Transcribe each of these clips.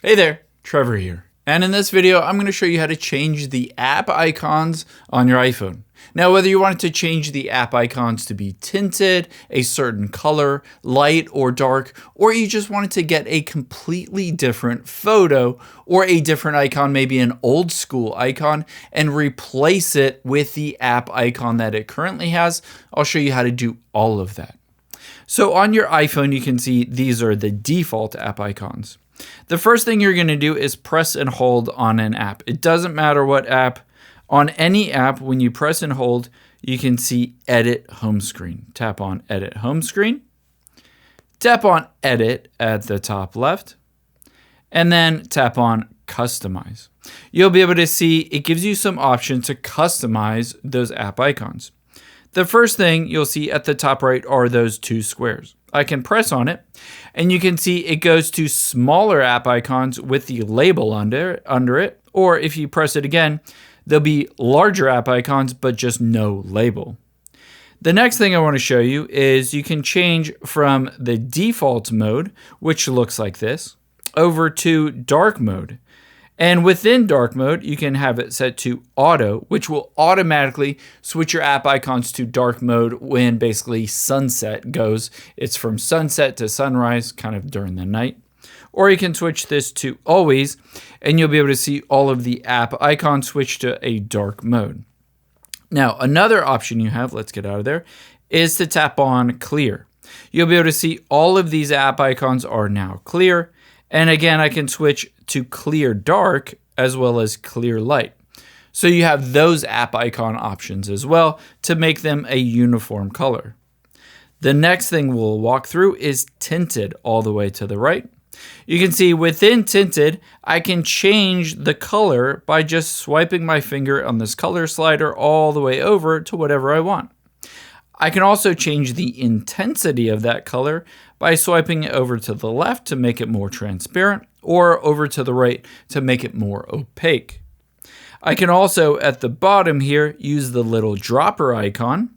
Hey there, Trevor here. And in this video, I'm going to show you how to change the app icons on your iPhone. Now, whether you want to change the app icons to be tinted, a certain color, light or dark, or you just wanted to get a completely different photo or a different icon, maybe an old school icon, and replace it with the app icon that it currently has, I'll show you how to do all of that. So on your iPhone, you can see these are the default app icons. The first thing you're going to do is press and hold on an app. It doesn't matter what app. On any app, when you press and hold, you can see Edit Home Screen. Tap on Edit Home Screen. Tap on Edit at the top left. And then tap on Customize. You'll be able to see it gives you some options to customize those app icons. The first thing you'll see at the top right are those two squares. I can press on it and you can see it goes to smaller app icons with the label under it. Or if you press it again, there'll be larger app icons, but just no label. The next thing I want to show you is you can change from the default mode, which looks like this, over to dark mode. And within dark mode, you can have it set to auto, which will automatically switch your app icons to dark mode when basically sunset goes. It's from sunset to sunrise, kind of during the night. Or you can switch this to always, and you'll be able to see all of the app icons switch to a dark mode. Now, another option you have, let's get out of there, is to tap on clear. You'll be able to see all of these app icons are now clear. And again, I can switch to clear dark as well as clear light. So you have those app icon options as well to make them a uniform color. The next thing we'll walk through is tinted all the way to the right. You can see within tinted, I can change the color by just swiping my finger on this color slider all the way over to whatever I want. I can also change the intensity of that color by swiping it over to the left to make it more transparent or over to the right to make it more opaque. I can also, at the bottom here, use the little dropper icon,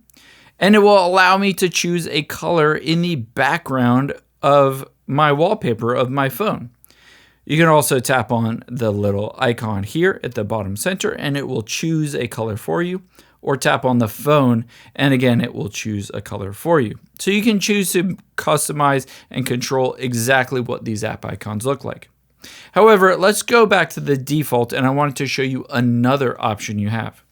and it will allow me to choose a color in the background of my wallpaper of my phone. You can also tap on the little icon here at the bottom center, and it will choose a color for you. Or tap on the phone, and again, it will choose a color for you. So you can choose to customize and control exactly what these app icons look like. However, let's go back to the default, and I wanted to show you another option you have.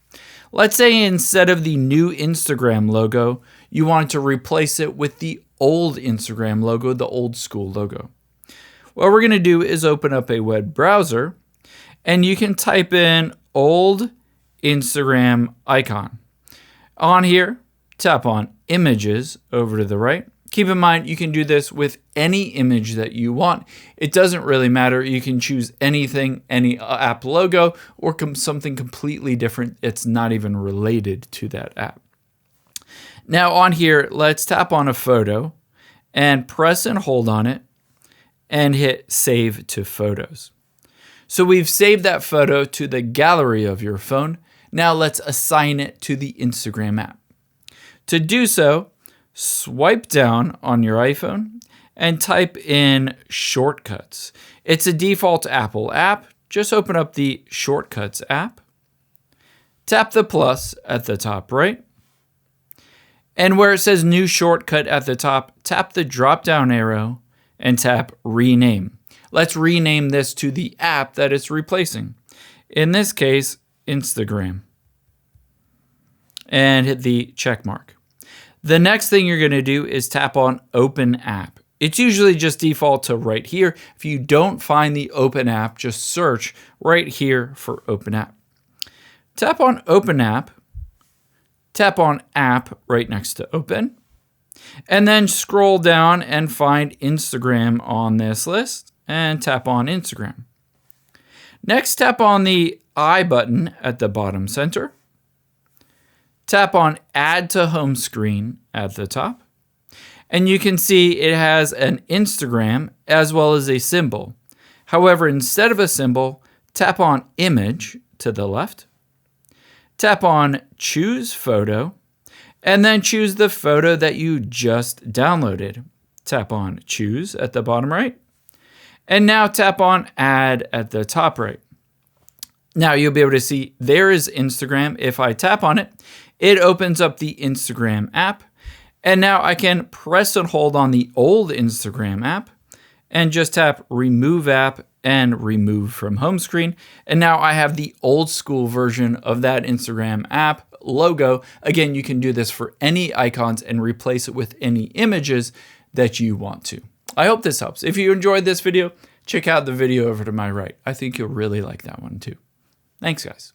Let's say instead of the new Instagram logo, you wanted to replace it with the old Instagram logo, the old school logo. What we're going to do is open up a web browser, and you can type in old Instagram icon. On here, tap on images over to the right. Keep in mind, you can do this with any image that you want. It doesn't really matter. You can choose anything, any app logo, or something completely different. It's not even related to that app. Now on here, let's tap on a photo and press and hold on it and hit save to photos. So we've saved that photo to the gallery of your phone. Now let's assign it to the Instagram app. To do so, swipe down on your iPhone and type in Shortcuts. It's a default Apple app. Just open up the Shortcuts app. Tap the plus at the top right. And where it says New Shortcut at the top, tap the drop-down arrow and tap Rename. Let's rename this to the app that it's replacing. In this case, Instagram. And hit the check mark. The next thing you're going to do is tap on Open App. It's usually just default to right here. If you don't find the Open App, just search right here for Open App. Tap on Open App. Tap on App right next to Open. And then scroll down and find Instagram on this list and tap on Instagram. Next, tap on the I button at the bottom center. Tap on Add to Home Screen at the top. And you can see it has an Instagram as well as a symbol. However, instead of a symbol, tap on Image to the left. Tap on Choose Photo. And then choose the photo that you just downloaded. Tap on Choose at the bottom right. And now tap on Add at the top right. Now you'll be able to see there is Instagram. If I tap on it, it opens up the Instagram app. And now I can press and hold on the old Instagram app and just tap Remove App and Remove from Home Screen. And now I have the old school version of that Instagram app logo. Again, you can do this for any icons and replace it with any images that you want to. I hope this helps. If you enjoyed this video, check out the video over to my right. I think you'll really like that one too. Thanks, guys.